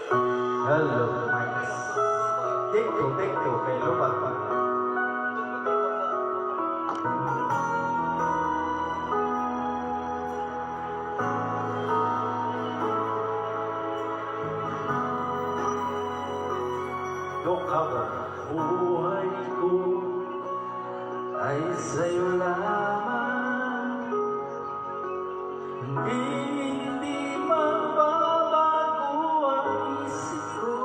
Hello, Mike. Take two, kay lupat pa. Don't cover. Buhay ko ay sa'yo lamang. Hindi magbabago ang isip ko.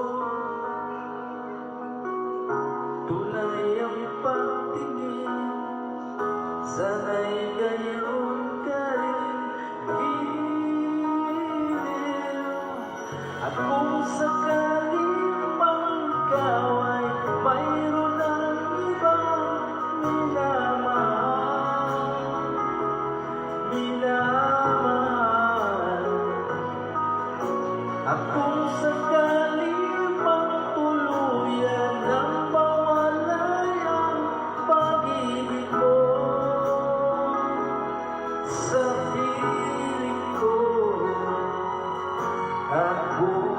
Tunay ang pagtingin, sana'y gayon ka rin giliw. At kung sakaling mang ikaw ay mayroon ng ibang minamahal. At kung sakaling mang tuluyan ng mawalay ang pag-ibig mo sa piling ko, at kung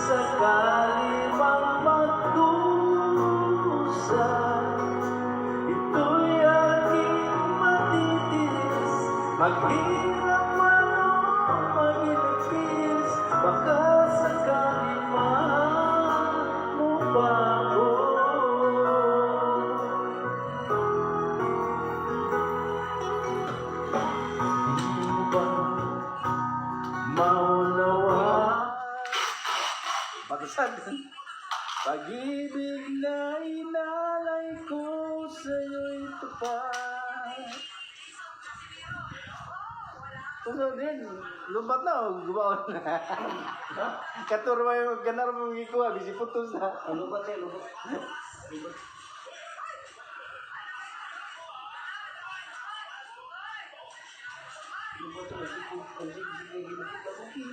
sakaling mang magdusa, ito'y aking matitiis. Maghirap man o maginipis, baka sakaling mahal mo pa ako. Di ba maunawa pag-ibig na inalay ko sa'yo'y tupad? Tuso din, lumpat na o gumawa na. Katurma yung ganar mong ikuha, bisi putos na. Lubat eh, lubat.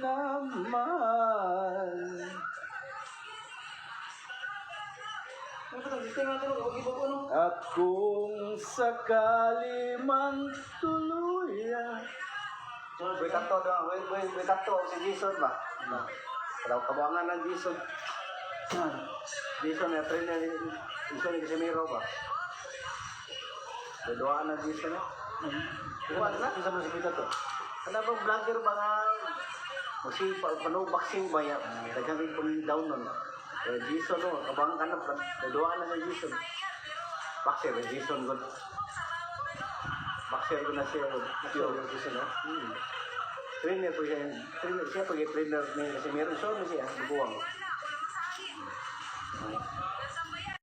Namahal. At kung sakali mang tuluyan. So, Bekato daw, Bekato si Jason ba? Kalau kabangan ng Jason. Jason na trainer ni Jason ni Casimiro ba? Dodoaan ng Jason na. Kuwan na sa mga Bekato. Ano bang vlogger ba nga kasi boxing ba yan? Dagang ipon down nun. Jason no, kabangan ka na, dodoaan na ng Jason. Boxer, Jason good. Boxer ko na siya, Jason no? Trainer po siya, siya pag-trainer ni Casimiro, so mo siya, bubuwang.